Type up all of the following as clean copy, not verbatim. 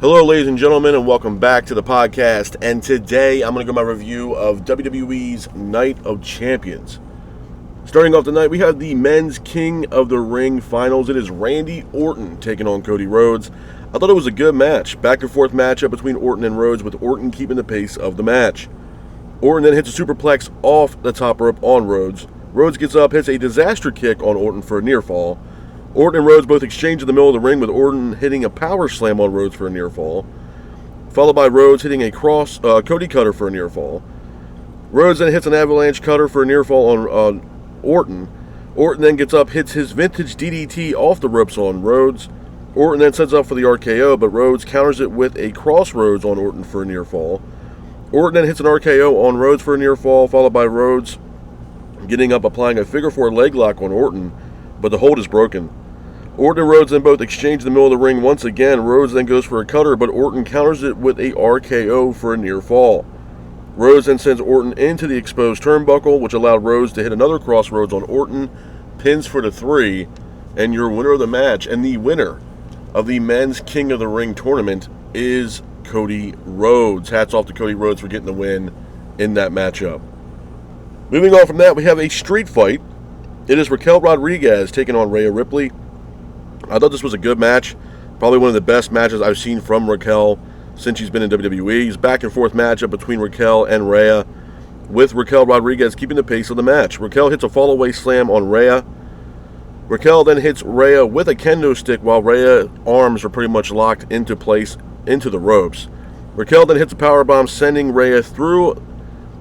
Hello, ladies and gentlemen, and welcome back to the podcast. And today I'm going to go my review of WWE's Night of Champions. Starting off the night, we have the Men's King of the Ring finals. It is Randy Orton taking on Cody Rhodes. I thought it was a good match. Back and forth matchup between Orton and Rhodes, with Orton keeping the pace of the match. Orton then hits a superplex off the top rope on Rhodes. Rhodes gets up, hits a disaster kick on Orton for a near fall. Orton and Rhodes both exchange in the middle of the ring, with Orton hitting a power slam on Rhodes for a near fall, followed by Rhodes hitting a Cody cutter for a near fall. Rhodes then hits an avalanche cutter for a near fall on Orton. Orton then gets up, hits his vintage DDT off the ropes on Rhodes. Orton then sets up for the RKO, but Rhodes counters it with a crossroads on Orton for a near fall. Orton then hits an RKO on Rhodes for a near fall, followed by Rhodes getting up, applying a figure four leg lock on Orton, but the hold is broken. Orton and Rhodes then both exchange in the middle of the ring once again. Rhodes then goes for a cutter, but Orton counters it with a RKO for a near fall. Rhodes then sends Orton into the exposed turnbuckle, which allowed Rhodes to hit another crossroads on Orton, pins for the 3, and your winner of the match, and the winner of the Men's King of the Ring tournament, is Cody Rhodes. Hats off to Cody Rhodes for getting the win in that matchup. Moving on from that, we have a street fight. It is Raquel Rodriguez taking on Rhea Ripley. I thought this was a good match. Probably one of the best matches I've seen from Raquel since she's been in WWE. It's back and forth matchup between Raquel and Rhea, with Raquel Rodriguez keeping the pace of the match. Raquel hits a fall-away slam on Rhea. Raquel then hits Rhea with a kendo stick, while Rhea's arms are pretty much locked into place into the ropes. Raquel then hits a powerbomb, sending Rhea through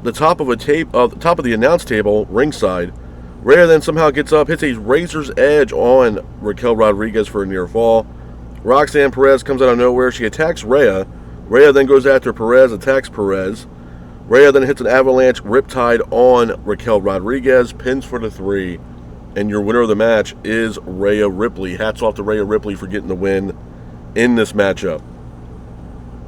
the top of the announce table ringside. Rhea then somehow gets up, hits a razor's edge on Raquel Rodriguez for a near fall. Roxanne Perez comes out of nowhere. She attacks Rhea. Rhea then goes after Perez, attacks Perez. Rhea then hits an avalanche riptide on Raquel Rodriguez, pins for the 3. And your winner of the match is Rhea Ripley. Hats off to Rhea Ripley for getting the win in this matchup.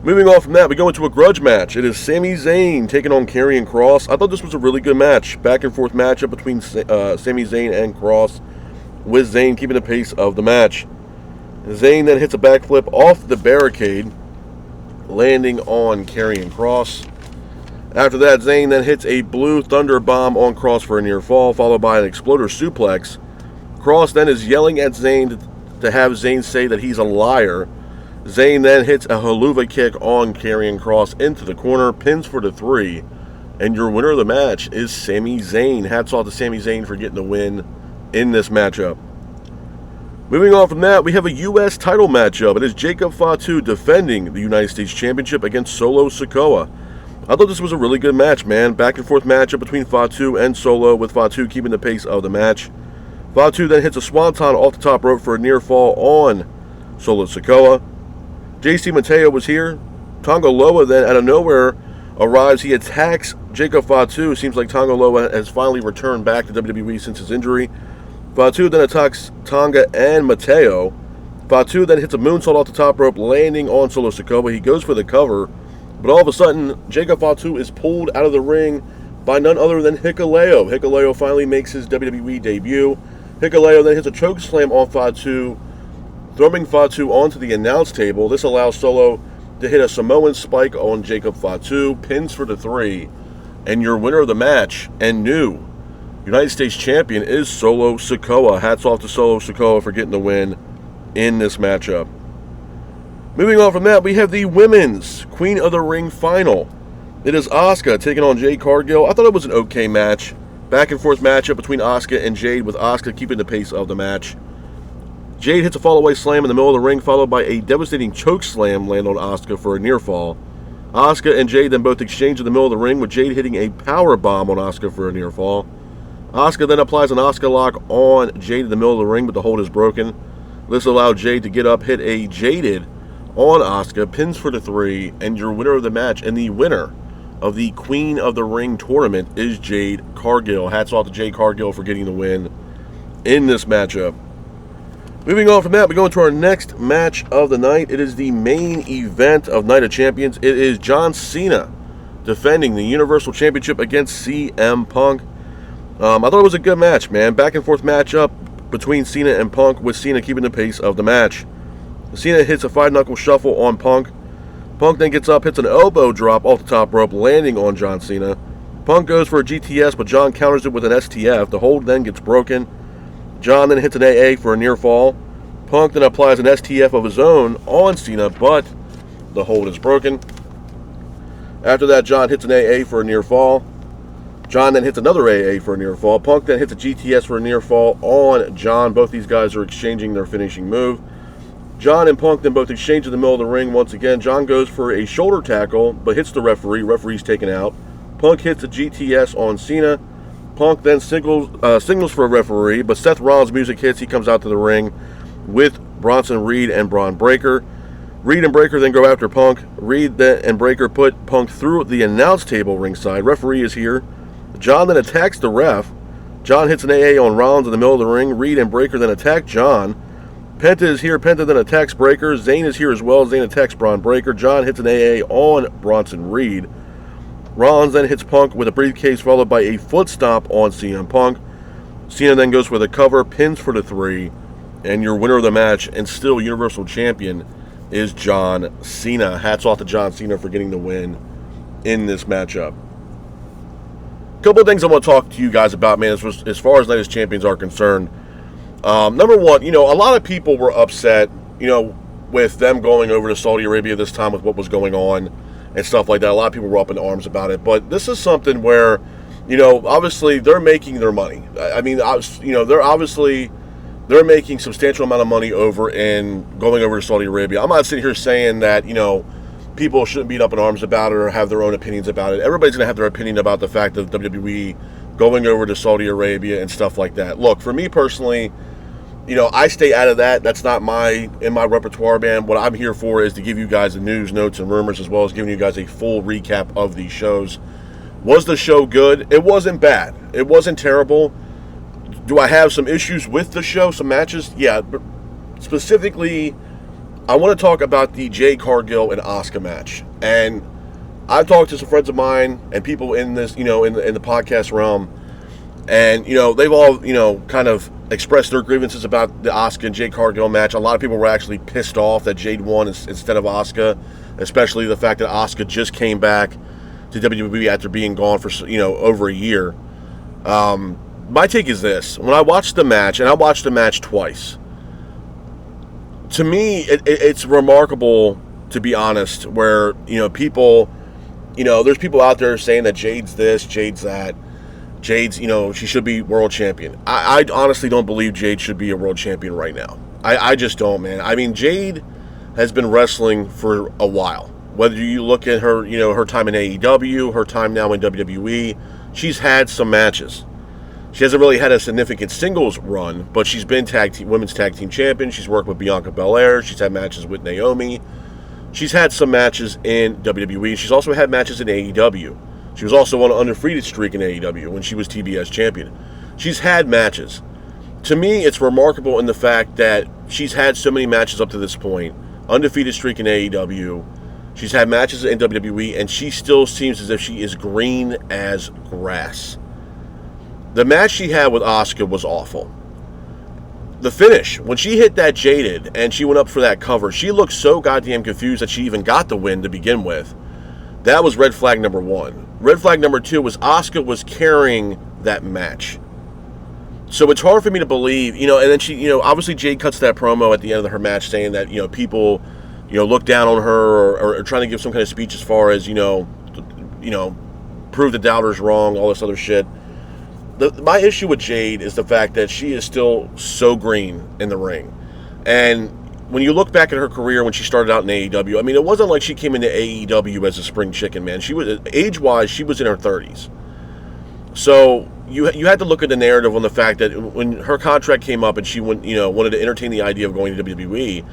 Moving on from that, we go into a grudge match. It is Sami Zayn taking on Karrion Kross. I thought this was a really good match. Back and forth matchup between Sami Zayn and Kross, with Zayn keeping the pace of the match. Zayn then hits a backflip off the barricade, landing on Karrion Kross. After that, Zayn then hits a blue thunder bomb on Kross for a near fall, followed by an exploder suplex. Kross then is yelling at Zayn to have Zayn say that he's a liar. Zayn then hits a haluva kick on Karrion Kross into the corner, pins for the 3, and your winner of the match is Sami Zayn. Hats off to Sami Zayn for getting the win in this matchup. Moving on from that, we have a U.S. title matchup. It is Jacob Fatu defending the United States Championship against Solo Sikoa. I thought this was a really good match, man. Back and forth matchup between Fatu and Solo, with Fatu keeping the pace of the match. Fatu then hits a swanton off the top rope for a near fall on Solo Sikoa. JC Mateo was here. Tonga Loa then out of nowhere arrives. He attacks Jacob Fatu. Seems like Tonga Loa has finally returned back to WWE since his injury. Fatu then attacks Tonga and Mateo. Fatu then hits a moonsault off the top rope, landing on Solo Sikoa. He goes for the cover, but all of a sudden, Jacob Fatu is pulled out of the ring by none other than Hikuleo. Hikuleo finally makes his WWE debut. Hikuleo then hits a choke slam on Fatu, throwing Fatu onto the announce table. This allows Solo to hit a Samoan spike on Jacob Fatu, pins for the 3, and your winner of the match and new United States champion is Solo Sikoa. Hats off to Solo Sikoa for getting the win in this matchup. Moving on from that, we have the Women's Queen of the Ring final. It is Asuka taking on Jade Cargill. I thought it was an okay match. Back and forth matchup between Asuka and Jade, with Asuka keeping the pace of the match. Jade hits a fall-away slam in the middle of the ring, followed by a devastating choke slam land on Asuka for a near fall. Asuka and Jade then both exchange in the middle of the ring, with Jade hitting a power bomb on Asuka for a near fall. Asuka then applies an Asuka lock on Jade in the middle of the ring, but the hold is broken. This allowed Jade to get up, hit a Jaded on Asuka, pins for the 3, and your winner of the match and the winner of the Queen of the Ring tournament is Jade Cargill. Hats off to Jade Cargill for getting the win in this matchup. Moving on from that, we go into our next match of the night. It is the main event of Night of Champions. It is John Cena defending the Universal Championship against CM Punk. I thought it was a good match, man. Back and forth matchup between Cena and Punk, with Cena keeping the pace of the match. Cena hits a 5-knuckle shuffle on Punk. Punk then gets up, hits an elbow drop off the top rope, landing on John Cena. Punk goes for a GTS, but John counters it with an STF. The hold then gets broken. John then hits an AA for a near fall. Punk then applies an STF of his own on Cena, but the hold is broken. After that, John hits an AA for a near fall. John then hits another AA for a near fall. Punk then hits a GTS for a near fall on John. Both these guys are exchanging their finishing move. John and Punk then both exchange in the middle of the ring once again. John goes for a shoulder tackle, but hits the referee. Referee's taken out. Punk hits a GTS on Cena. Punk then signals for a referee, but Seth Rollins' music hits. He comes out to the ring with Bronson Reed and Braun Breaker. Reed and Breaker then go after Punk. Reed and Breaker put Punk through the announce table ringside. Referee is here. John then attacks the ref. John hits an AA on Rollins in the middle of the ring. Reed and Breaker then attack John. Penta is here. Penta then attacks Breaker. Zayn is here as well. Zayn attacks Braun Breaker. John hits an AA on Bronson Reed. Rollins then hits Punk with a briefcase followed by a foot stomp on CM Punk. Cena then goes for the cover, pins for the 3, and your winner of the match and still Universal Champion is John Cena. Hats off to John Cena for getting the win in this matchup. A couple of things I want to talk to you guys about, man, as far as Night as Champions are concerned. Number one, a lot of people were upset, with them going over to Saudi Arabia this time with what was going on and stuff like that. A lot of people were up in arms about it. But this is something where, obviously they're making their money. I mean, they're making substantial amount of money over in going over to Saudi Arabia. I'm not sitting here saying that, people shouldn't be up in arms about it or have their own opinions about it. Everybody's going to have their opinion about the fact of WWE going over to Saudi Arabia and stuff like that. Look, for me personally, I stay out of that. That's not in my repertoire, man. What I'm here for is to give you guys the news, notes, and rumors, as well as giving you guys a full recap of these shows. Was the show good? It wasn't bad. It wasn't terrible. Do I have some issues with the show, some matches? Yeah, but specifically, I want to talk about the Jade Cargill and Asuka match. And I've talked to some friends of mine and people in this, in the podcast realm, and, they've all, kind of expressed their grievances about the Asuka and Jade Cargill match. A lot of people were actually pissed off that Jade won instead of Asuka, especially the fact that Asuka just came back to WWE after being gone for, over a year. My take is this. When I watched the match, and I watched the match twice, to me, it's remarkable, to be honest, where, people, there's people out there saying that Jade's this, Jade's that. Jade's, she should be world champion. I honestly don't believe Jade should be a world champion right now. I just don't, man. I mean, Jade has been wrestling for a while. Whether you look at her, her time in AEW, her time now in WWE, she's had some matches. She hasn't really had a significant singles run, but she's been women's tag team champion. She's worked with Bianca Belair. She's had matches with Naomi. She's had some matches in WWE. She's also had matches in AEW. She was also on an undefeated streak in AEW when she was TBS champion. She's had matches. To me, it's remarkable in the fact that she's had so many matches up to this point. Undefeated streak in AEW. She's had matches in WWE, and she still seems as if she is green as grass. The match she had with Asuka was awful. The finish, when she hit that Jaded and she went up for that cover, she looked so goddamn confused that she even got the win to begin with. That was red flag number 1. Red flag number 2 was Asuka was carrying that match. So it's hard for me to believe, and then she, obviously Jade cuts that promo at the end of her match saying that, people, look down on her or trying to give some kind of speech as far as, prove the doubters wrong, all this other shit. My issue with Jade is the fact that she is still so green in the ring. And when you look back at her career when she started out in AEW, I mean, it wasn't like she came into AEW as a spring chicken, man. She was, age-wise, she was in her 30s. So you had to look at the narrative on the fact that when her contract came up and she wanted to entertain the idea of going to WWE,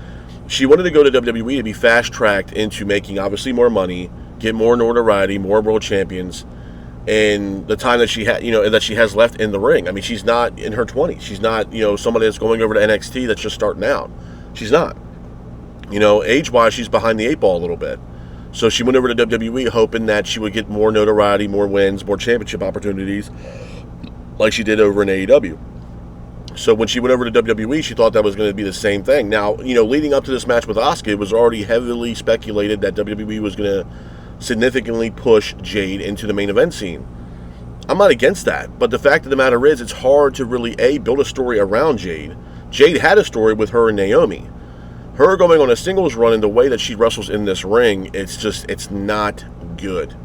she wanted to go to WWE to be fast-tracked into making, obviously, more money, get more notoriety, more world champions, in the time that she had, that she has left in the ring. I mean, she's not in her 20s. She's not, somebody that's going over to NXT that's just starting out. She's not. Age-wise, she's behind the 8 ball a little bit. So she went over to WWE hoping that she would get more notoriety, more wins, more championship opportunities like she did over in AEW. So when she went over to WWE, she thought that was going to be the same thing. Now, leading up to this match with Asuka, it was already heavily speculated that WWE was going to significantly push Jade into the main event scene. I'm not against that, but the fact of the matter is, it's hard to really, build a story around Jade. Jade had a story with her and Naomi. Her going on a singles run in the way that she wrestles in this ring, it's not good.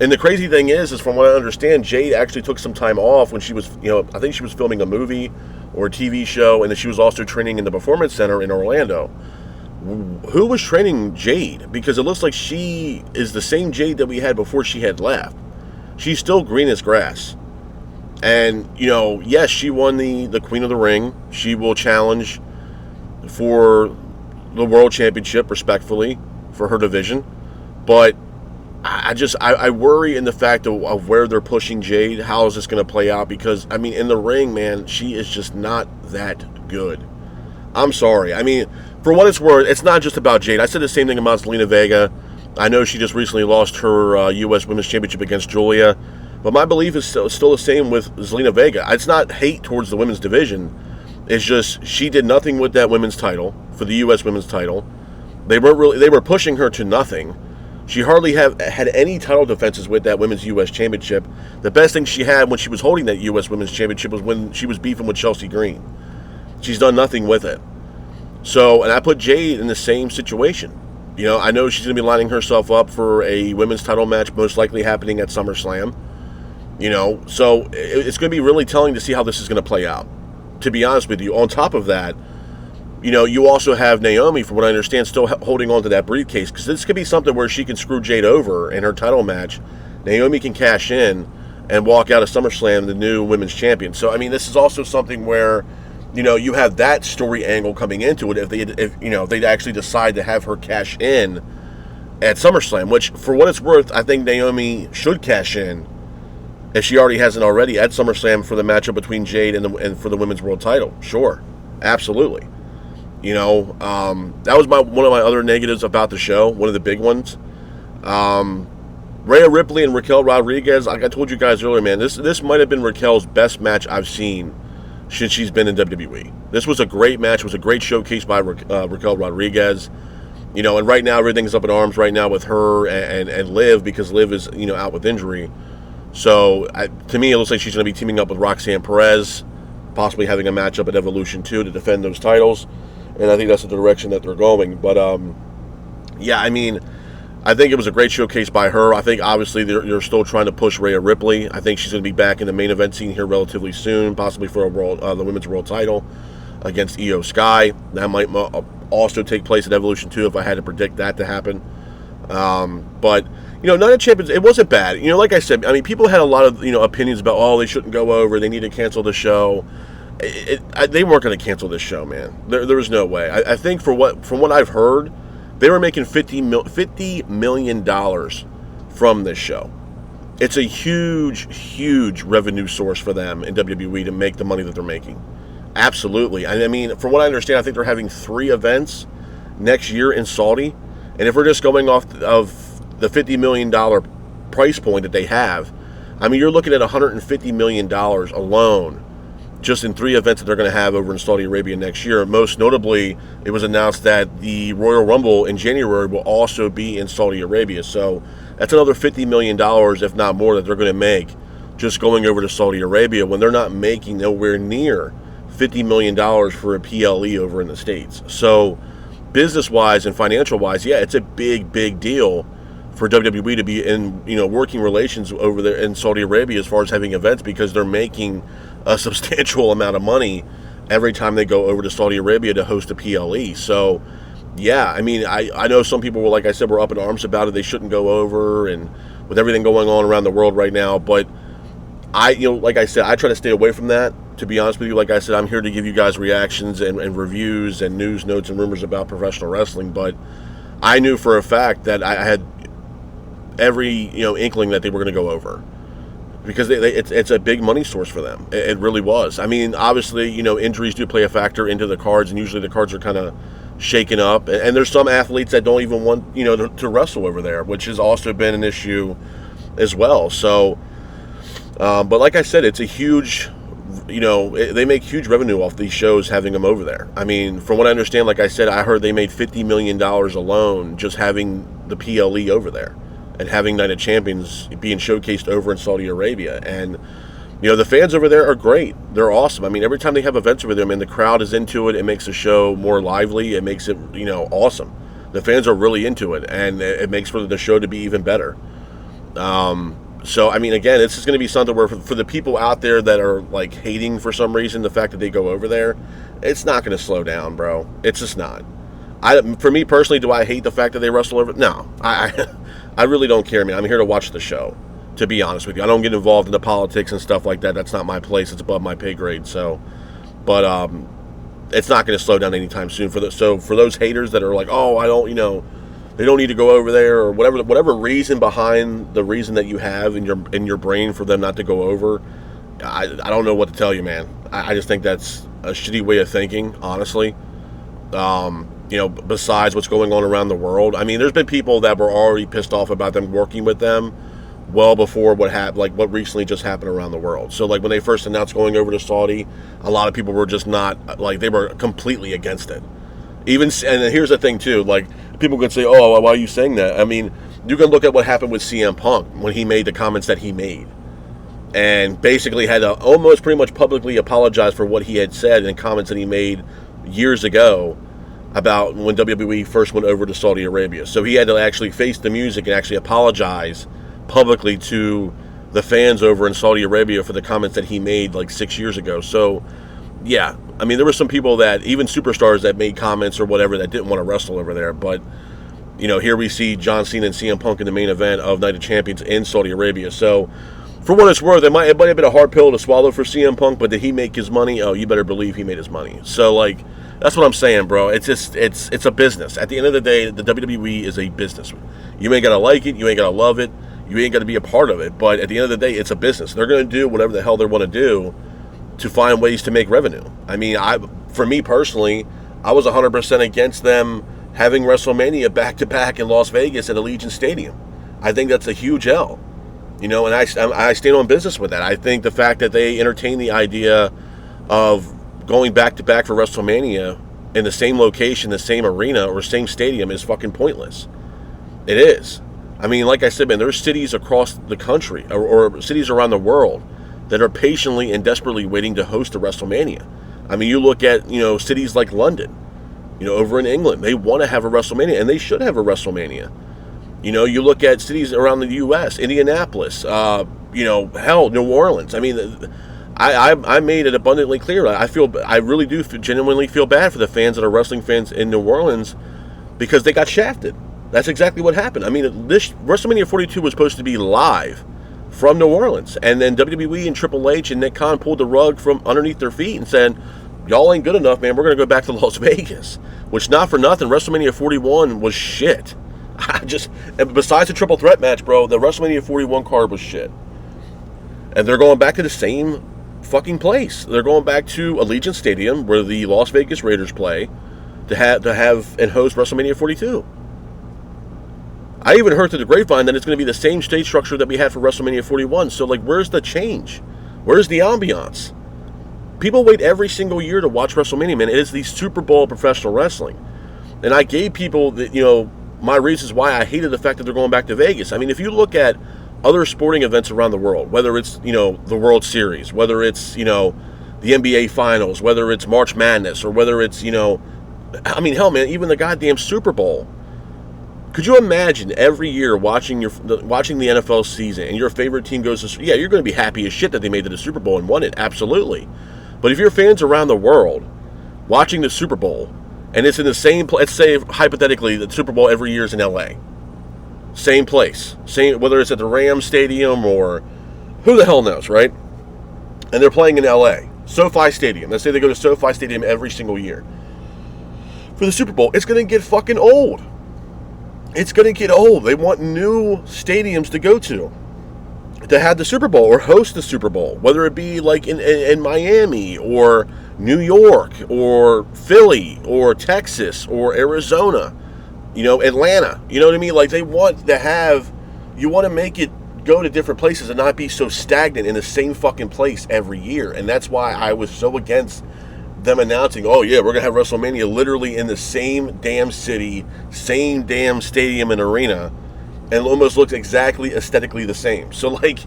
And the crazy thing is from what I understand, Jade actually took some time off when she was, I think she was filming a movie or a TV show, and then she was also training in the Performance Center in Orlando. Who was training Jade? Because it looks like she is the same Jade that we had before she had left. She's still green as grass. And, yes, she won the Queen of the Ring. She will challenge for the World Championship, respectfully, for her division. But I worry in the fact of where they're pushing Jade. How is this going to play out? Because, in the ring, man, she is just not that good. I'm sorry. For what it's worth, it's not just about Jade. I said the same thing about Zelina Vega. I know she just recently lost her U.S. Women's Championship against Julia. But my belief is still the same with Zelina Vega. It's not hate towards the women's division. It's just she did nothing with that women's title, for the U.S. Women's title. They were pushing her to nothing. She hardly had any title defenses with that Women's U.S. Championship. The best thing she had when she was holding that U.S. Women's Championship was when she was beefing with Chelsea Green. She's done nothing with it. So, and I put Jade in the same situation. I know she's going to be lining herself up for a women's title match, most likely happening at SummerSlam. So it's going to be really telling to see how this is going to play out. To be honest with you, on top of that, you also have Naomi, from what I understand, still holding on to that briefcase, because this could be something where she can screw Jade over in her title match. Naomi can cash in and walk out of SummerSlam the new women's champion. So, this is also something where, you have that story angle coming into it if they'd actually decide to have her cash in at SummerSlam, which, for what it's worth, I think Naomi should cash in, if she already hasn't already, at SummerSlam for the matchup between Jade and for the women's world title. Sure, absolutely. That was one of my other negatives about the show, one of the big ones. Rhea Ripley and Raquel Rodriguez, like I told you guys earlier, man, this might have been Raquel's best match I've seen since she's been in WWE. This was a great match. It was a great showcase by Raquel Rodriguez. And right now everything's up in arms right now with her and Liv, because Liv is, out with injury. So, to me, it looks like she's going to be teaming up with Roxanne Perez, possibly having a matchup at Evolution 2 to defend those titles. And I think that's the direction that they're going. But, I think it was a great showcase by her. I think, obviously, they're still trying to push Rhea Ripley. I think she's going to be back in the main event scene here relatively soon, possibly for the women's world title against Io Sky. That might also take place at Evolution 2 if I had to predict that to happen. But, Night of Champions, it wasn't bad. Like I said, people had a lot of, opinions about, they shouldn't go over, they need to cancel the show. They weren't going to cancel this show, man. There was no way. I think from what I've heard, they were making $50 million from this show. It's a huge, huge revenue source for them in WWE to make the money that they're making. Absolutely. From what I understand, I think they're having 3 events next year in Saudi. And if we're just going off of the $50 million price point that they have, you're looking at $150 million alone just in 3 events that they're going to have over in Saudi Arabia next year. Most notably, it was announced that the Royal Rumble in January will also be in Saudi Arabia. So that's another $50 million, if not more, that they're going to make just going over to Saudi Arabia when they're not making nowhere near $50 million for a PLE over in the States. So business-wise and financial-wise, yeah, it's a big, big deal for WWE to be in, working relations over there in Saudi Arabia as far as having events, because they're making a substantial amount of money every time they go over to Saudi Arabia to host a PLE. So, yeah, I know some people were, like I said, were up in arms about it. They shouldn't go over, and with everything going on around the world right now. But like I said, I try to stay away from that. To be honest with you, like I said, I'm here to give you guys reactions and reviews and news, notes, and rumors about professional wrestling. But I knew for a fact that I had every inkling that they were going to go over, because it's a big money source for them. It really was. Obviously, injuries do play a factor into the cards, and usually the cards are kind of shaken up. And there's some athletes that don't even want to wrestle over there, which has also been an issue as well. So, but like I said, it's a huge they make huge revenue off these shows having them over there. I mean, from what I understand, like I said, I heard they made $50 million alone just having the PLE over there and having Night of Champions being showcased over in Saudi Arabia. And, the fans over there are great. They're awesome. I mean, every time they have events over there, man, the crowd is into it. It makes the show more lively. It makes it, awesome. The fans are really into it, and it makes for the show to be even better. So, I mean, again, it's just going to be something where for the people out there that are, like, hating for some reason the fact that they go over there, it's not going to slow down, bro. It's just not. For me personally, do I hate the fact that they wrestle over? No. I really don't care, man. I'm here to watch the show, to be honest with you. I don't get involved in the politics and stuff like that. That's not my place. It's above my pay grade. So, but it's not going to slow down anytime soon. So for those haters that are like, oh, I don't, they don't need to go over there, or whatever reason behind the reason that you have in your brain for them not to go over, I don't know what to tell you, man. I just think that's a shitty way of thinking, honestly. Besides what's going on around the world. I mean, there's been people that were already pissed off about them working with them well before what recently just happened around the world. So, like, when they first announced going over to Saudi, a lot of people were just not, like, they were completely against it. And here's the thing, too, like, people can say, oh, why are you saying that? I mean, you can look at what happened with CM Punk when he made the comments that he made. And basically had to almost pretty much publicly apologize for what he had said in comments that he made years ago about when WWE first went over to Saudi Arabia. So he had to actually face the music and actually apologize publicly to the fans over in Saudi Arabia for the comments that he made like 6 years ago. So, yeah, I mean, there were some people that, even superstars that made comments or whatever, that didn't want to wrestle over there. But, here we see John Cena and CM Punk in the main event of Night of Champions in Saudi Arabia. So, for what it's worth, it might have been a hard pill to swallow for CM Punk, but did he make his money? Oh, you better believe he made his money. So, like, that's what I'm saying, bro. It's just, it's a business. At the end of the day, the WWE is a business. You ain't got to like it. You ain't got to love it. You ain't got to be a part of it. But at the end of the day, it's a business. They're going to do whatever the hell they want to do to find ways to make revenue. I mean, for me personally, I was 100% against them having WrestleMania back-to-back in Las Vegas at Allegiant Stadium. I think that's a huge L. And I stand on business with that. I think the fact that they entertain the idea of going back-to-back for WrestleMania in the same location, the same arena, or same stadium is fucking pointless. It is. I mean, like I said, man, there's cities across the country, or cities around the world, that are patiently and desperately waiting to host a WrestleMania. I mean, you look at, cities like London, over in England, they want to have a WrestleMania, and they should have a WrestleMania. You look at cities around the U.S., Indianapolis, hell, New Orleans. I mean, I made it abundantly clear. I really do genuinely feel bad for the fans that are wrestling fans in New Orleans, because they got shafted. That's exactly what happened. I mean, this WrestleMania 42 was supposed to be live from New Orleans, and then WWE and Triple H and Nick Khan pulled the rug from underneath their feet and said, y'all ain't good enough, man. We're going to go back to Las Vegas. Which, not for nothing, WrestleMania 41 was shit. Besides the triple threat match, bro, the WrestleMania 41 card was shit. And they're going back to the same fucking place. They're going back to Allegiant Stadium, where the Las Vegas Raiders play, to have and host WrestleMania 42. I even heard through the grapevine that it's going to be the same stage structure that we had for WrestleMania 41. So, like, where's the change? Where's the ambiance? People wait every single year to watch WrestleMania, man. It is the Super Bowl of professional wrestling. And I gave people, my reasons why I hated the fact that they're going back to Vegas. I mean, if you look at other sporting events around the world, whether it's, the World Series, whether it's, the NBA Finals, whether it's March Madness, or whether it's, I mean, hell, man, even the goddamn Super Bowl. Could you imagine every year watching the NFL season and your favorite team goes to, yeah, you're going to be happy as shit that they made it to the Super Bowl and won it, absolutely. But if you're fans around the world watching the Super Bowl, and it's in the same place, let's say hypothetically the Super Bowl every year is in LA, same place, whether it's at the Rams Stadium or who the hell knows, right? And they're playing in LA, SoFi Stadium. Let's say they go to SoFi Stadium every single year for the Super Bowl. It's going to get fucking old. It's going to get old. They want new stadiums to go to have the Super Bowl or host the Super Bowl, whether it be like in Miami or New York or Philly or Texas or Arizona, Atlanta. You know what I mean? Like, they want to have, you want to make it go to different places and not be so stagnant in the same fucking place every year. And that's why I was so against them announcing, oh yeah, we're going to have WrestleMania literally in the same damn city, same damn stadium and arena, and it almost looks exactly aesthetically the same. So, like,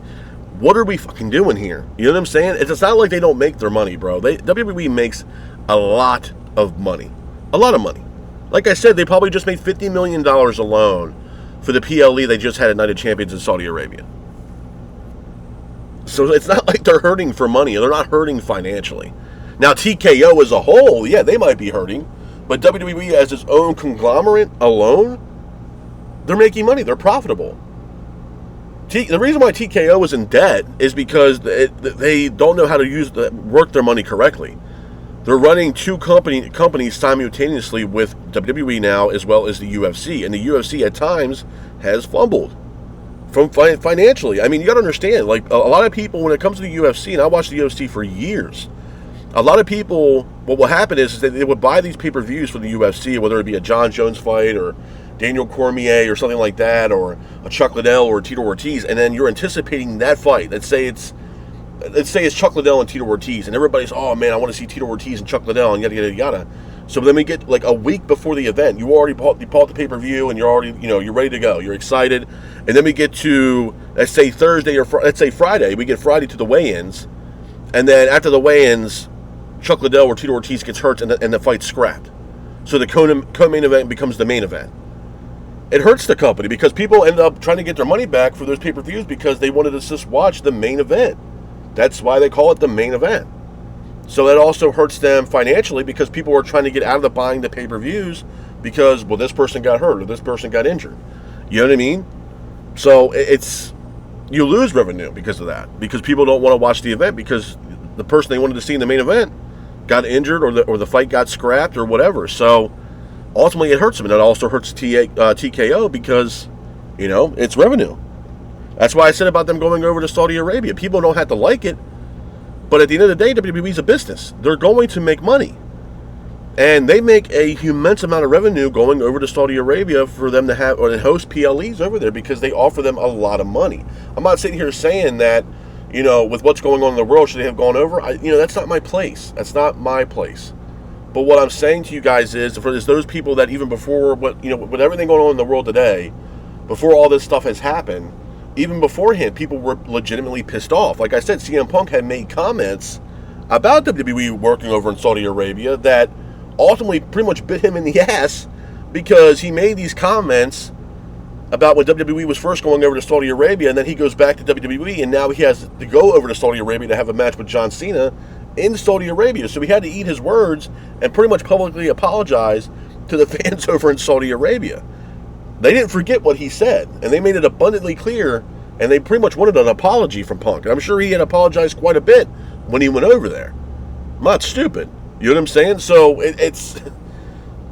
what are we fucking doing here? You know what I'm saying? It's not like they don't make their money, bro. WWE makes a lot of money. A lot of money. Like I said, they probably just made $50 million alone for the PLE they just had at Night of Champions in Saudi Arabia. So it's not like they're hurting for money. They're not hurting financially. Now, TKO as a whole, yeah, they might be hurting. But WWE as its own conglomerate alone, they're making money. They're profitable. The reason why TKO is in debt is because they don't know how to work their money correctly. They're running two companies simultaneously with WWE now as well as the UFC. And the UFC at times has fumbled from financially. I mean, you got to understand, like, a lot of people, when it comes to the UFC, and I watched the UFC for years, a lot of people, what will happen is that they would buy these pay-per-views for the UFC, whether it be a John Jones fight or Daniel Cormier or something like that, or a Chuck Liddell or Tito Ortiz, and then you're anticipating that fight. Let's say it's Chuck Liddell and Tito Ortiz, and everybody's, oh man, I want to see Tito Ortiz and Chuck Liddell, and yada yada yada. So then we get like a week before the event, you bought the pay-per-view, and you're already, you're ready to go, you're excited, and then we get to, let's say Thursday or let's say Friday, we get Friday to the weigh-ins, and then after the weigh-ins, Chuck Liddell or Tito Ortiz gets hurt, and the fight's scrapped. So the co-main event becomes the main event. It hurts the company because people end up trying to get their money back for those pay-per-views because they wanted to just watch the main event. That's why they call it the main event. So that also hurts them financially because people are trying to get out of buying the pay-per-views because, well, this person got hurt or this person got injured. You know what I mean? So you lose revenue because of that, because people don't want to watch the event because the person they wanted to see in the main event got injured or the fight got scrapped or whatever. So ultimately it hurts them, and it also hurts TKO because, it's revenue. That's why I said about them going over to Saudi Arabia. People don't have to like it, but at the end of the day, WWE's a business. They're going to make money. And they make a immense amount of revenue going over to Saudi Arabia for them to have or to host PLEs over there because they offer them a lot of money. I'm not sitting here saying that, with what's going on in the world, should they have gone over? That's not my place. That's not my place. But what I'm saying to you guys is, for those people that even before with everything going on in the world today, before all this stuff has happened, even beforehand, people were legitimately pissed off. Like I said, CM Punk had made comments about WWE working over in Saudi Arabia that ultimately pretty much bit him in the ass because he made these comments about when WWE was first going over to Saudi Arabia, and then he goes back to WWE, and now he has to go over to Saudi Arabia to have a match with John Cena in Saudi Arabia. So he had to eat his words and pretty much publicly apologize to the fans over in Saudi Arabia. They didn't forget what he said, and they made it abundantly clear, and they pretty much wanted an apology from Punk. And I'm sure he had apologized quite a bit when he went over there. I'm not stupid. You know what I'm saying? So it's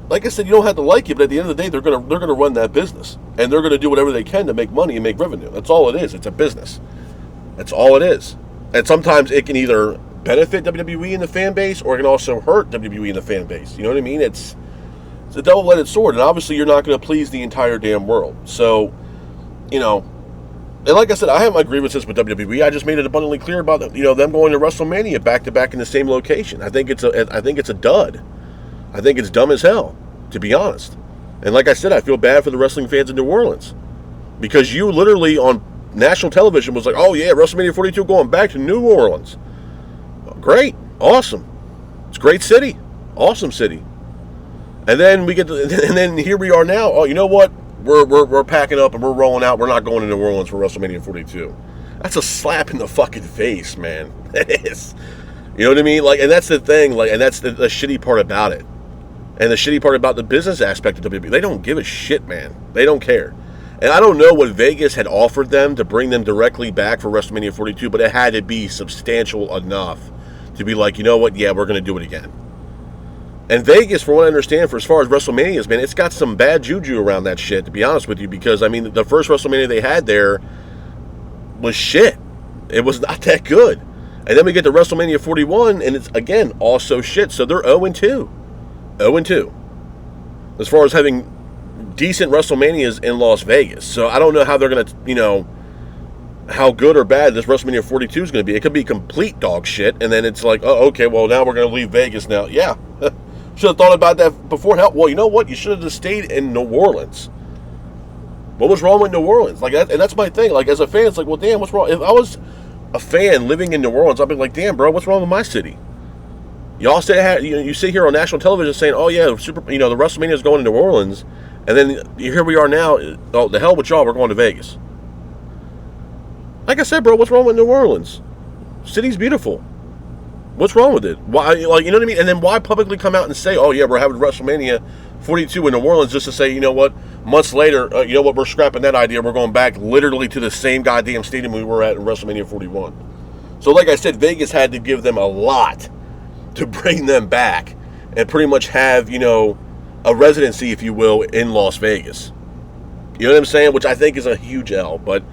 like I said, you don't have to like it, but at the end of the day, they're gonna run that business, and they're gonna do whatever they can to make money and make revenue. That's all it is. It's a business. That's all it is. And sometimes it can either benefit WWE and the fan base, or it can also hurt WWE and the fan base. You know what I mean? It's a double-edged sword, and obviously you're not going to please the entire damn world. So, and like I said, I have my grievances with WWE. I just made it abundantly clear about them going to WrestleMania back-to-back in the same location. I think it's a dud. I think it's dumb as hell, to be honest. And like I said, I feel bad for the wrestling fans in New Orleans, because you literally on national television was like, oh yeah, WrestleMania 42 going back to New Orleans. Great, awesome. It's a great city, awesome city. And then and then here we are now. Oh, you know what? We're packing up and we're rolling out. We're not going to New Orleans for WrestleMania 42. That's a slap in the fucking face, man. That is. You know what I mean? Like, and that's the thing. Like, and that's the shitty part about it. And the shitty part about the business aspect of WWE, they don't give a shit, man. They don't care. And I don't know what Vegas had offered them to bring them directly back for WrestleMania 42, but it had to be substantial enough to be like, you know what? Yeah, we're going to do it again. And Vegas, from what I understand, for as far as WrestleManias, man, it's got some bad juju around that shit, to be honest with you, because, I mean, the first WrestleMania they had there was shit. It was not that good. And then we get to WrestleMania 41, and it's, again, also shit. So they're 0-2. 0-2. As far as having decent WrestleManias in Las Vegas. So I don't know how they're going to, how good or bad this WrestleMania 42 is going to be. It could be complete dog shit, and then it's like, oh, okay, well, now we're going to leave Vegas now. Yeah. Should have thought about that before. Hell, well, you know what? You should have just stayed in New Orleans. What was wrong with New Orleans? Like, and that's my thing. Like, as a fan, it's like, well, damn, what's wrong? If I was a fan living in New Orleans, I'd be like, damn, bro, what's wrong with my city? Y'all you sit here on national television saying, oh, yeah, the WrestleMania is going to New Orleans, and then here we are now. Oh, the hell with y'all, we're going to Vegas. Like I said, bro, what's wrong with New Orleans? City's beautiful. What's wrong with it? Why, like, you know what I mean? And then why publicly come out and say, oh, yeah, we're having WrestleMania 42 in New Orleans, just to say, you know what, months later, you know what, we're scrapping that idea. We're going back literally to the same goddamn stadium we were at in WrestleMania 41. So, like I said, Vegas had to give them a lot to bring them back and pretty much have, a residency, if you will, in Las Vegas. You know what I'm saying? Which I think is a huge L. But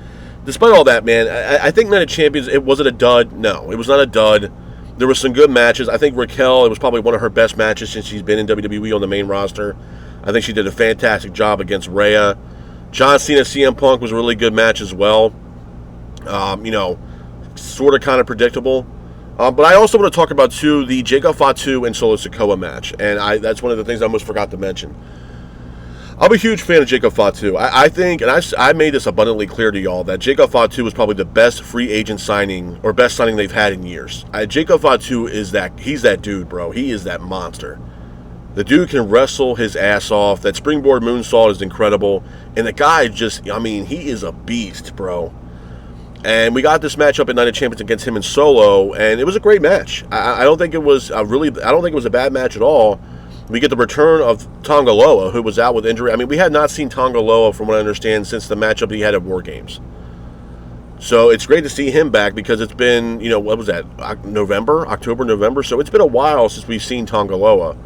despite all that, man, I think Night of Champions, was it a dud? No, it was not a dud. There were some good matches. I think Raquel, it was probably one of her best matches since she's been in WWE on the main roster. I think she did a fantastic job against Rhea. John Cena, CM Punk was a really good match as well. Sort of kind of predictable. But I also want to talk about, too, the Jacob Fatu and Solo Sikoa match. And that's one of the things I almost forgot to mention. I'm a huge fan of Jacob Fatu. I think, and I made this abundantly clear to y'all, that Jacob Fatu was probably the best free agent signing, or best signing they've had in years. Jacob Fatu he's that dude, bro. He is that monster. The dude can wrestle his ass off. That springboard moonsault is incredible. And the guy he is a beast, bro. And we got this matchup at Night of Champions against him in Solo, and it was a great match. I don't think it was a bad match at all. We get the return of Tonga Loa, who was out with injury. I mean, we had not seen Tonga Loa, from what I understand, since the matchup he had at War Games. So it's great to see him back, because it's been, what was that, October, November? So it's been a while since we've seen Tonga Loa.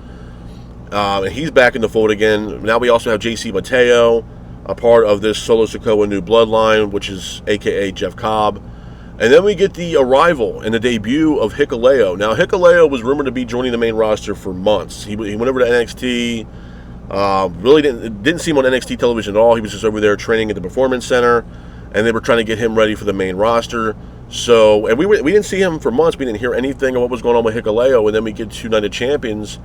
And he's back in the fold again. Now we also have JC Mateo, a part of this Solo Sikoa New Bloodline, which is a.k.a. Jeff Cobb. And then we get the arrival and the debut of Hikuleo. Now, Hikuleo was rumored to be joining the main roster for months. He went over to NXT. Really didn't see him on NXT television at all. He was just over there training at the Performance Center, and they were trying to get him ready for the main roster. So, and we didn't see him for months. We didn't hear anything of what was going on with Hikuleo. And then we get to Night of Champions,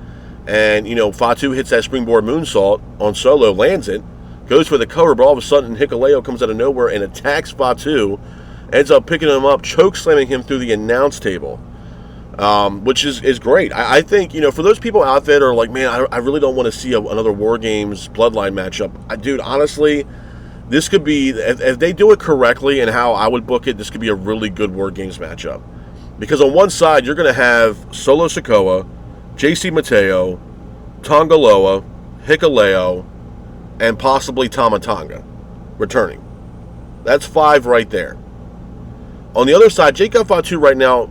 and Fatu hits that springboard moonsault on Solo, lands it, goes for the cover, but all of a sudden Hikuleo comes out of nowhere and attacks Fatu. Ends up picking him up, choke slamming him through the announce table, which is great. I think, for those people out there that are like, man, I really don't want to see another War Games Bloodline matchup. Dude, honestly, this could be, if they do it correctly and how I would book it, this could be a really good War Games matchup. Because on one side, you're going to have Solo Sikoa, JC Mateo, Tonga Loa, Hikuleo, and possibly Tama Tonga returning. That's 5 right there. On the other side, Jacob Fatu right now,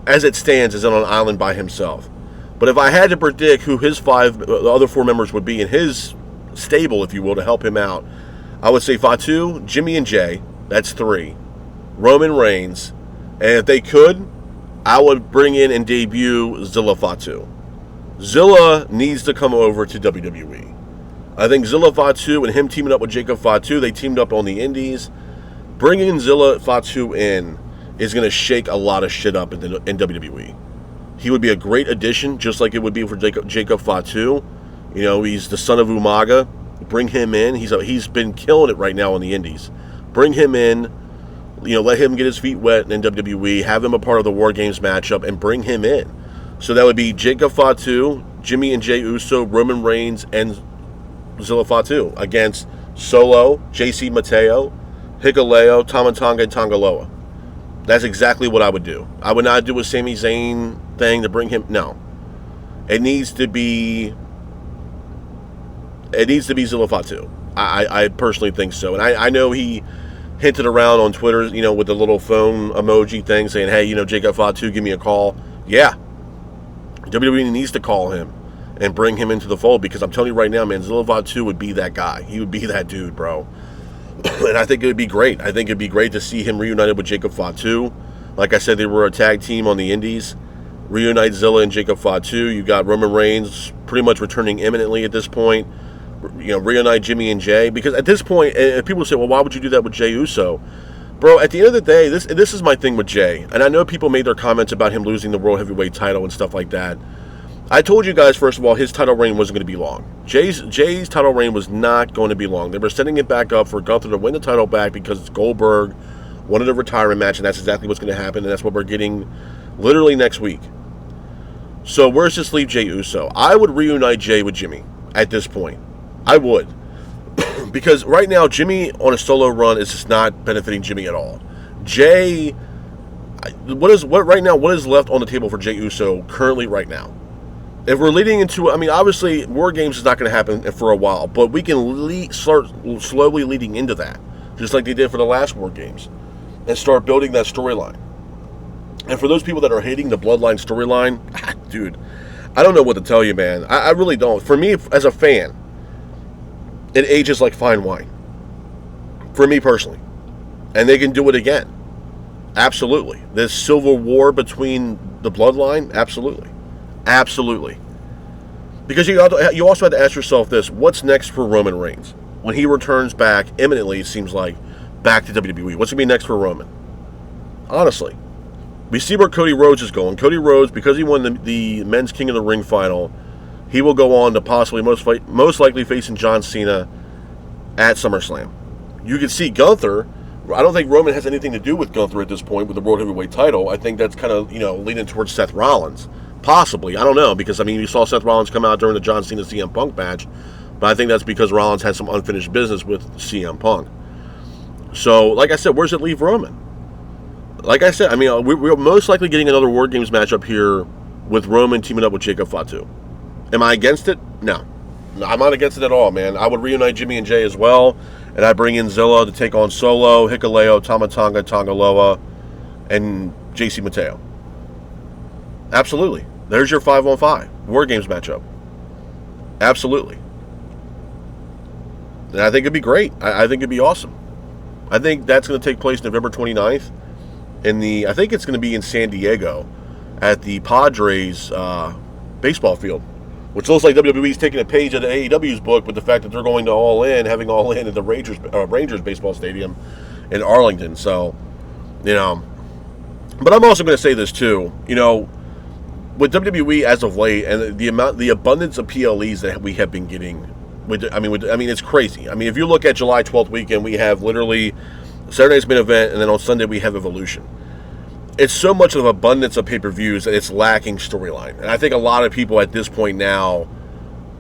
as it stands, is on an island by himself. But if I had to predict who the other 4 members would be in his stable, if you will, to help him out, I would say Fatu, Jimmy and Jay, that's 3, Roman Reigns, and if they could, I would bring in and debut Zilla Fatu. Zilla needs to come over to WWE. I think Zilla Fatu and him teaming up with Jacob Fatu, they teamed up on the Indies. Bringing Zilla Fatu in is going to shake a lot of shit up in WWE. He would be a great addition, just like it would be for Jacob Fatu. He's the son of Umaga. Bring him in. He's been killing it right now on the Indies. Bring him in. Let him get his feet wet in WWE. Have him a part of the War Games matchup and bring him in. So that would be Jacob Fatu, Jimmy and Jay Uso, Roman Reigns, and Zilla Fatu against Solo, JC Mateo, Hikuleo, Tama Tonga, and Tonga Loa. That's exactly what I would do. I would not do a Sami Zayn thing to bring him. No. It needs to be Zilla Fatu. I personally think so. And I know he hinted around on Twitter, with the little phone emoji thing saying, hey, Jacob Fatu, give me a call. Yeah. WWE needs to call him and bring him into the fold, because I'm telling you right now, man, Zilla Fatu would be that guy. He would be that dude, bro. And I think it would be great. I think it would be great to see him reunited with Jacob Fatu. Like I said, they were a tag team on the Indies. Reunite Zilla and Jacob Fatu. You got Roman Reigns pretty much returning imminently at this point. Reunite Jimmy and Jay. Because at this point, and people say, well, why would you do that with Jey Uso? Bro, at the end of the day, this is my thing with Jay. And I know people made their comments about him losing the World Heavyweight title and stuff like that. I told you guys, first of all, his title reign wasn't going to be long. Jay's title reign was not going to be long. They were setting it back up for Gunther to win the title back because Goldberg wanted a retirement match, and that's exactly what's going to happen, and that's what we're getting literally next week. So where's this leave Jey Uso? I would reunite Jay with Jimmy at this point. I would. Because right now, Jimmy on a solo run is just not benefiting Jimmy at all. Jay, what is left on the table for Jey Uso currently right now? If we're leading into, I mean, obviously, War Games is not going to happen for a while, but we can start slowly leading into that, just like they did for the last War Games, and start building that storyline. And for those people that are hating the Bloodline storyline, dude, I don't know what to tell you, man. I really don't. For me, as a fan, it ages like fine wine. For me personally. And they can do it again. Absolutely. This civil war between the Bloodline, absolutely. Absolutely. Because you also have to ask yourself this, what's next for Roman Reigns? When he returns back, imminently, it seems like, back to WWE. What's going to be next for Roman? Honestly. We see where Cody Rhodes is going. Cody Rhodes, because he won the Men's King of the Ring final, he will go on to possibly most likely facing John Cena at SummerSlam. You can see Gunther. I don't think Roman has anything to do with Gunther at this point with the World Heavyweight title. I think that's kind of, leaning towards Seth Rollins. Possibly. I don't know, because, you saw Seth Rollins come out during the John Cena CM Punk match, but I think that's because Rollins had some unfinished business with CM Punk. So, like I said, where does it leave Roman? Like I said, we're most likely getting another War Games matchup here with Roman teaming up with Jacob Fatu. Am I against it? No. I'm not against it at all, man. I would reunite Jimmy and Jay as well, and I bring in Zilla to take on Solo, Hikuleo, Tama Tonga, Tongaloa, and JC Mateo. Absolutely. There's your 5-on-5 War Games matchup. Absolutely. And I think it'd be great. I think it'd be awesome. I think that's going to take place November 29th. I think it's going to be in San Diego at the Padres baseball field, which looks like WWE's taking a page out of AEW's book with the fact that they're going to having All In at the Rangers baseball stadium in Arlington. So, but I'm also going to say this too, with WWE as of late and the abundance of PLEs that we have been getting, it's crazy. If you look at July 12th weekend, we have literally Saturday's main event, and then on Sunday we have Evolution. It's so much of an abundance of pay-per-views that it's lacking storyline. And I think a lot of people at this point now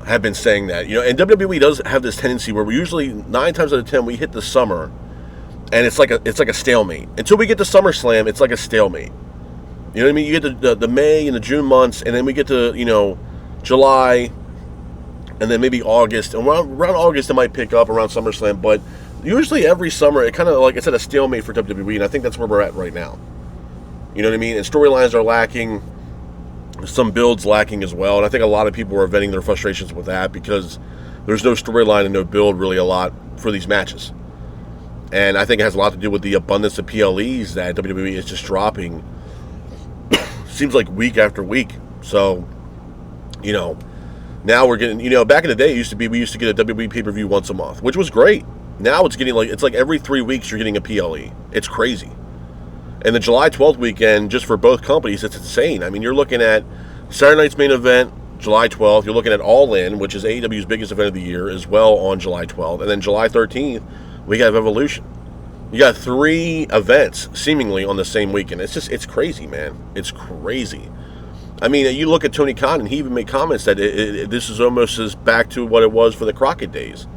have been saying that. And WWE does have this tendency where we usually, 9 times out of 10, we hit the summer, and it's like a stalemate. Until we get to SummerSlam, it's like a stalemate. You know what I mean? You get the May and the June months, and then we get to, July, and then maybe August. And around August, it might pick up around SummerSlam, but usually every summer, it kind of it's at a stalemate for WWE, and I think that's where we're at right now. You know what I mean? And storylines are lacking, some builds lacking as well, and I think a lot of people are venting their frustrations with that because there's no storyline and no build really a lot for these matches. And I think it has a lot to do with the abundance of PLEs that WWE is just dropping, seems like week after week. So, now we're getting, back in the day, we used to get a WWE pay-per-view once a month, which was great. Now it's getting it's like every 3 weeks you're getting a PLE. It's crazy. And the July 12th weekend, just for both companies, it's insane. You're looking at Saturday night's main event, July 12th. You're looking at All In, which is AEW's biggest event of the year, as well on July 12th. And then July 13th, we have Evolution. You got 3 events, seemingly, on the same weekend. It's crazy, man. It's crazy. You look at Tony Khan, and he even made comments that this is almost as back to what it was for the Crockett days.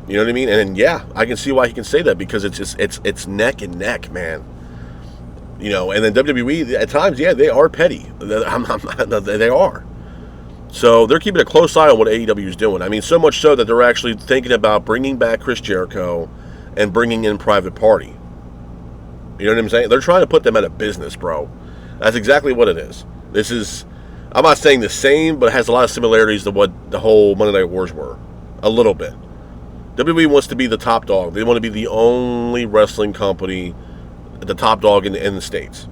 You know what I mean? And yeah, I can see why he can say that, because it's neck and neck, man. And then WWE, at times, yeah, they are petty. They are. So they're keeping a close eye on what AEW is doing. So much so that they're actually thinking about bringing back Chris Jericho and bringing in Private Party. You know what I'm saying? They're trying to put them out of business, bro. That's exactly what it is. I'm not saying the same, but it has a lot of similarities to what the whole Monday Night Wars were. A little bit. WWE wants to be the top dog. They want to be the only wrestling company, the top dog in the States.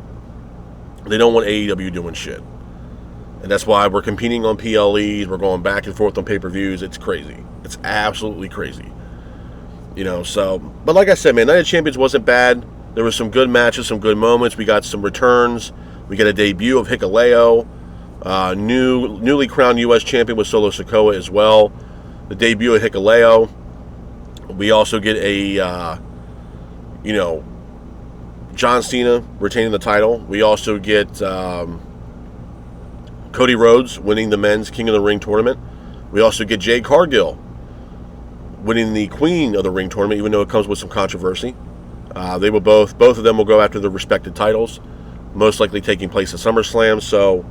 They don't want AEW doing shit. And that's why we're competing on PLEs. We're going back and forth on pay-per-views. It's crazy. It's absolutely crazy. But like I said, man, Night of Champions wasn't bad. There were some good matches, some good moments. We got some returns. We got a debut of Hikuleo, newly crowned U.S. champion with Solo Sikoa as well. The debut of Hikuleo. We also get a, John Cena retaining the title. We also get Cody Rhodes winning the men's King of the Ring tournament. We also get Jade Cargill winning the Queen of the Ring tournament, even though it comes with some controversy. They will both of them will go after their respective titles, most likely taking place at SummerSlam. So,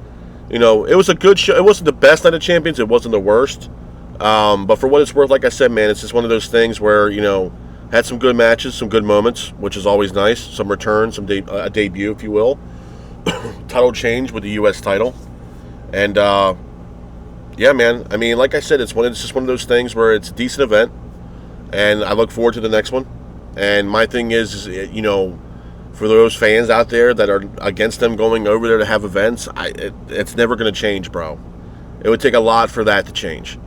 it was a good show. It wasn't the best Night of Champions. It wasn't the worst. But for what it's worth, like I said, man, it's just one of those things where, had some good matches, some good moments, which is always nice. Some returns, a debut, if you will. Title change with the U.S. title. And, yeah, man, I mean, like I said, it's just one of those things where it's a decent event. And I look forward to the next one. And my thing is, for those fans out there that are against them going over there to have events, it's never going to change, bro. It would take a lot for that to change.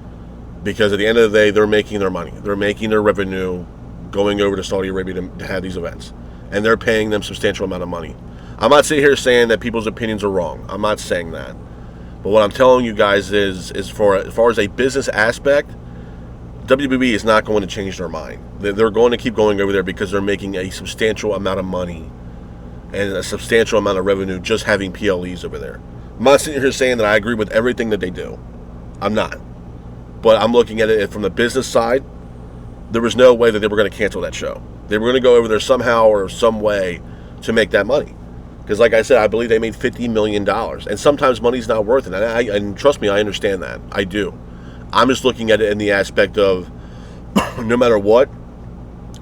Because at the end of the day, they're making their money. They're making their revenue going over to Saudi Arabia to have these events. And they're paying them substantial amount of money. I'm not sitting here saying that people's opinions are wrong. I'm not saying that. But what I'm telling you guys is as far as a business aspect, WWE is not going to change their mind. They're going to keep going over there because they're making a substantial amount of money and a substantial amount of revenue just having PLEs over there. I'm not sitting here saying that I agree with everything that they do. I'm not. But I'm looking at it from the business side. There was no way that they were going to cancel that show. They were going to go over there somehow or some way to make that money. Because like I said, I believe they made $50 million. And sometimes money's not worth it. And trust me, I understand that. I do. I'm just looking at it in the aspect of no matter what,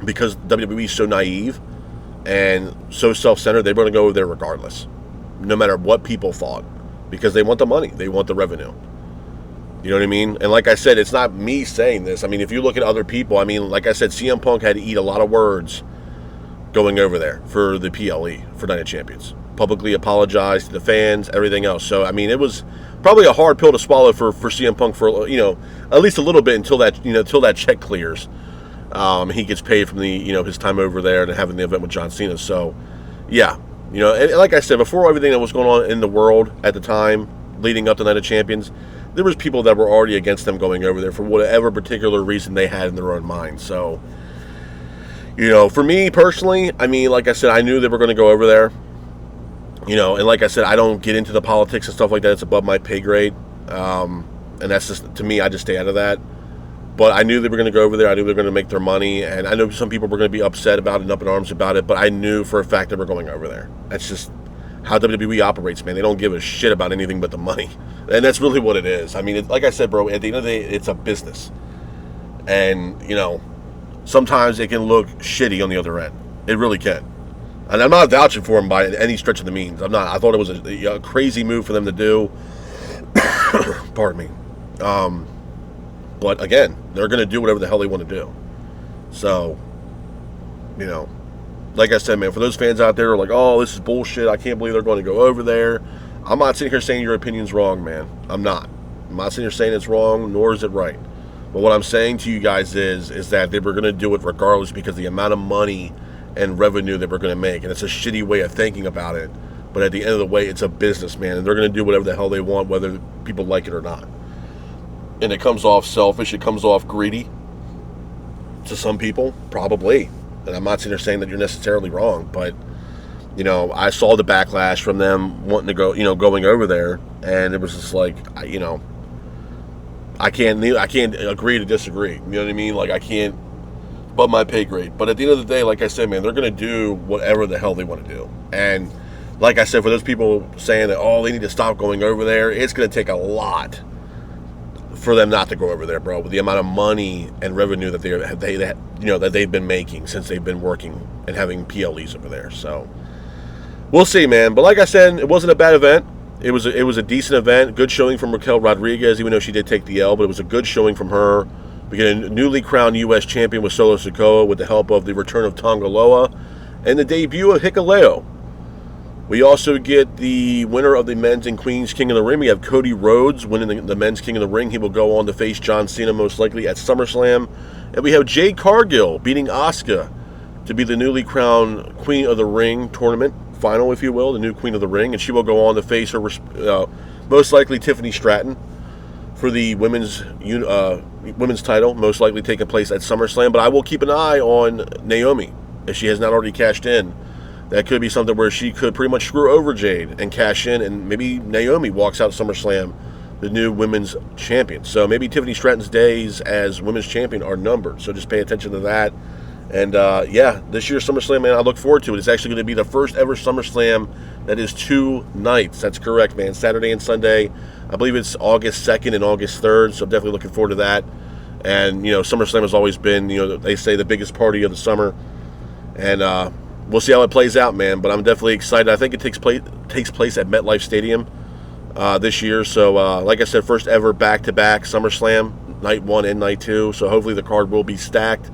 because WWE is so naive and so self-centered, they're going to go over there regardless. No matter what people thought. Because they want the money. They want the revenue. You know what I mean? And like I said, it's not me saying this. I mean, if you look at other people, I mean, like I said, CM Punk had to eat a lot of words going over there for the PLE, for Night of Champions. Publicly apologized to the fans, everything else. So, I mean, it was probably a hard pill to swallow for CM Punk for, at least a little bit until that check clears. He gets paid from the, his time over there and having the event with John Cena. So, yeah. And like I said, before everything that was going on in the world at the time, leading up to Night of Champions, there was people that were already against them going over there for whatever particular reason they had in their own mind. So, for me personally, I mean, like I said, I knew they were going to go over there. And like I said, I don't get into the politics and stuff like that. It's above my pay grade. And that's just, to me, I just stay out of that. But I knew they were going to go over there. I knew they were going to make their money. And I know some people were going to be upset about it and up in arms about it. But I knew for a fact they were going over there. That's just how WWE operates, man. They don't give a shit about anything but the money. And that's really what it is. I mean, like I said, bro, at the end of the day, it's a business. And, sometimes it can look shitty on the other end. It really can. And I'm not vouching for them by any stretch of the means. I'm not. I thought it was a crazy move for them to do. Pardon me. But again, they're going to do whatever the hell they want to do. So, like I said, man, for those fans out there who are like, oh, this is bullshit, I can't believe they're going to go over there. I'm not sitting here saying your opinion's wrong, man. I'm not sitting here saying it's wrong, nor is it right. But what I'm saying to you guys is that they were going to do it regardless because the amount of money and revenue that we're going to make. And it's a shitty way of thinking about it. But at the end of the way, it's a business, man. And they're going to do whatever the hell they want, whether people like it or not. And it comes off selfish. It comes off greedy. To some people, probably. And I'm not sitting there saying that you're necessarily wrong. But, I saw the backlash from them wanting to go, going over there. And it was just like, I can't agree to disagree. You know what I mean? Like, I can't above my pay grade. But at the end of the day, like I said, man, they're going to do whatever the hell they want to do. And like I said, for those people saying that, oh, they need to stop going over there, it's going to take a lot for them not to go over there, bro, with the amount of money and revenue that that they've been making since they've been working and having PLEs over there. So we'll see, man. But like I said, it wasn't a bad event. It was a decent event. Good showing from Raquel Rodriguez, even though she did take the L, but it was a good showing from her. We get a newly crowned U.S. champion with Solo Sikoa with the help of the return of Tonga Loa and the debut of Hikuleo. We also get the winner of the Men's and Queen's King of the Ring. We have Cody Rhodes winning the Men's King of the Ring. He will go on to face John Cena most likely at SummerSlam. And we have Jade Cargill beating Asuka to be the newly crowned Queen of the Ring tournament final, if you will, the new Queen of the Ring, and she will go on to face her most likely Tiffany Stratton for the women's title, most likely taking place at SummerSlam. But I will keep an eye on Naomi if she has not already cashed in. That could be something where she could pretty much screw over Jade and cash in, and maybe Naomi walks out SummerSlam the new women's champion. So maybe Tiffany Stratton's days as women's champion are numbered. So just pay attention to that. And yeah, this year's SummerSlam, man, I look forward to it. It's actually going to be the first ever SummerSlam that is 2 nights. That's correct, man. Saturday and Sunday. I believe it's August 2nd and August 3rd. So I'm definitely looking forward to that. And, you know, SummerSlam has always been, you know, they say the biggest party of the summer. And we'll see how it plays out, man. But I'm definitely excited. I think it takes place at MetLife Stadium this year. So, like I said, first ever back-to-back SummerSlam, night 1 and night 2. So hopefully the card will be stacked.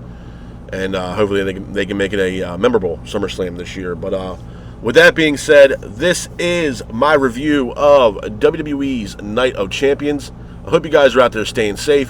And hopefully they can make it a memorable SummerSlam this year. But with that being said, this is my review of WWE's Night of Champions. I hope you guys are out there staying safe.